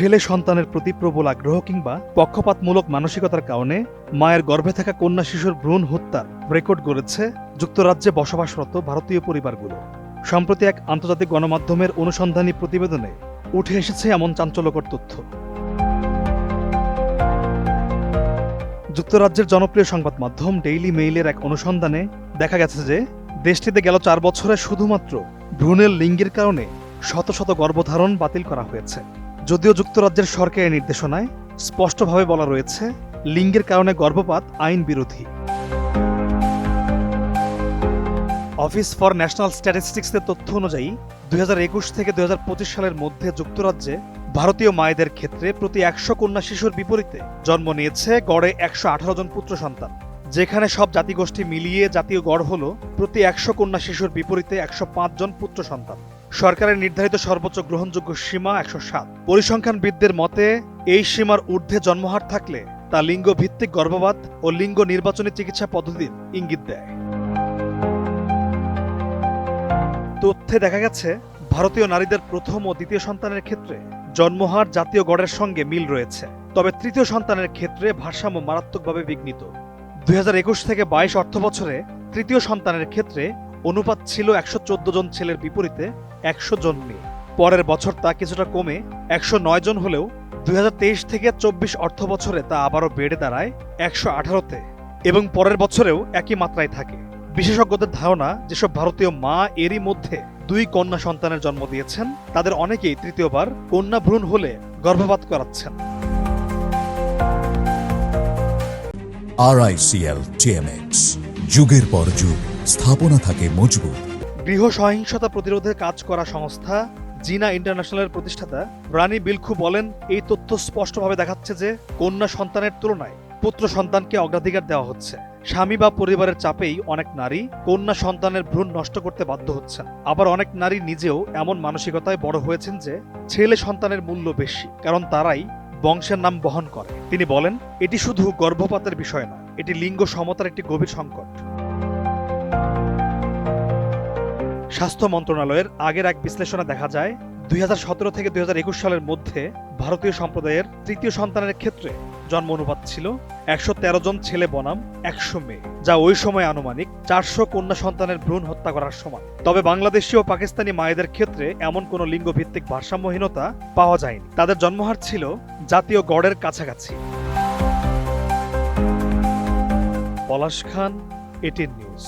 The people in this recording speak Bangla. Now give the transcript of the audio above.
ছেলে সন্তানের প্রতি প্রবল আগ্রহ কিংবা পক্ষপাতমূলক মানসিকতার কারণে মায়ের গর্ভে থাকা কন্যা শিশুর ভ্রূণ হত্যার রেকর্ড গড়েছে যুক্তরাজ্যে বসবাসরত ভারতীয় পরিবারগুলো। সম্প্রতি এক আন্তর্জাতিক গণমাধ্যমের অনুসন্ধানী প্রতিবেদনে উঠে এসেছে এমন চাঞ্চল্যকর তথ্য। যুক্তরাজ্যের জনপ্রিয় সংবাদ মাধ্যম ডেইলি মেইলের এক অনুসন্ধানে দেখা গেছে যে দেশটিতে গেল 4 বছরে শুধুমাত্র ভ্রূণের লিঙ্গের কারণে শত শত গর্ভধারণ বাতিল করা হয়েছে। যদিও যুক্তরাজ্যের সরকারি নির্দেশনায় স্পষ্টভাবে বলা রয়েছে লিঙ্গের কারণে গর্ভপাত আইন বিরোধী। অফিস ফর ন্যাশনাল স্ট্যাটিস্টিক্সের তথ্য অনুযায়ী 2021 থেকে 2025 সালের মধ্যে যুক্তরাজ্যে ভারতীয় মায়েদের ক্ষেত্রে প্রতি 100 কন্যা শিশুর বিপরীতে জন্ম নিয়েছে গড়ে 118 জন পুত্র সন্তান, যেখানে সব জাতিগোষ্ঠী মিলিয়ে জাতীয় গড় হল প্রতি 100 কন্যা শিশুর বিপরীতে 105 জন পুত্র সন্তান। সরকারের নির্ধারিত সর্বোচ্চ গ্রহণযোগ্য সীমা 107। পরিসংখ্যানবিদদের মতে এই সীমার ঊর্ধ্বে জন্মহার থাকলে তা লিঙ্গ ভিত্তিক গর্ভপাত ও লিঙ্গ নির্বাচনী চিকিৎসা পদ্ধতির ইঙ্গিত দেয়। তথ্যে দেখা গেছে ভারতীয় নারীদের প্রথম ও দ্বিতীয় সন্তানের ক্ষেত্রে জন্মহার জাতীয় গড়ের সঙ্গে মিল রয়েছে, তবে তৃতীয় সন্তানের ক্ষেত্রে ভারসাম্য মারাত্মকভাবে বিঘ্নিত। 2021 থেকে 22 অর্থবছরে তৃতীয় সন্তানের ক্ষেত্রে অনুপাত ছিল 114 জন ছেলের বিপরীতে 100 জন মেয়ে। পরের বছর তা কিছুটা কমে 109 জন হলেও 2023 থেকে 24 অর্থবছরে তা আবারও বেড়ে দাঁড়ায় 118-তে এবং পরের বছরেও একই মাত্রায় থাকে। বিশেষজ্ঞদের ধারণা যেসব ভারতীয় মা এরই মধ্যে 2 কন্যা সন্তানের জন্ম দিয়েছেন তাদের অনেকেই তৃতীয়বার কন্যা ভ্রূণ হলে গর্ভপাত করাচ্ছেন। RICL TMX, যুগের পর যুগ স্থাপনা থাকে মজবুত। গৃহ সহিংসতা প্রতিরোধে কাজ করা সংস্থা জিনা ইন্টারন্যাশনালের প্রতিষ্ঠাতা রানী বিলখু বলেন, এই তথ্য স্পষ্টভাবে দেখাচ্ছে যে কন্যা সন্তানের তুলনায় পুত্র সন্তানকে অগ্রাধিকার দেওয়া হচ্ছে। স্বামী বা পরিবারের চাপেই অনেক নারী কন্যা সন্তানের ভ্রূণ নষ্ট করতে বাধ্য হচ্ছেন। আবার অনেক নারী নিজেও এমন মানসিকতায় বড় হয়েছেন যে ছেলে সন্তানের মূল্য বেশি, কারণ তারাই বংশের নাম বহন করে। তিনি বলেন, এটি শুধু গর্ভপাতের বিষয় না, এটি লিঙ্গ সমতার একটি গভীর সংকট। স্বাস্থ্য মন্ত্রণালয়ের আগের এক বিশ্লেষণে দেখা যায় 2017 থেকে 2021 সালের মধ্যে ভারতীয় সম্প্রদায়ের তৃতীয় সন্তানের ক্ষেত্রে জন্ম অনুপাত ছিল 113 জন ছেলে বনাম 100 মেয়ে, যা ওই সময় আনুমানিক 400 কন্যা সন্তানের ভ্রূণ হত্যা করার সমান। তবে বাংলাদেশি ও পাকিস্তানি মায়েদের ক্ষেত্রে এমন কোনো লিঙ্গভিত্তিক ভারসাম্যহীনতা পাওয়া যায়নি। তাদের জন্মহার ছিল জাতীয় গড়ের কাছাকাছি। পলাশ খান, এটিএন নিউজ।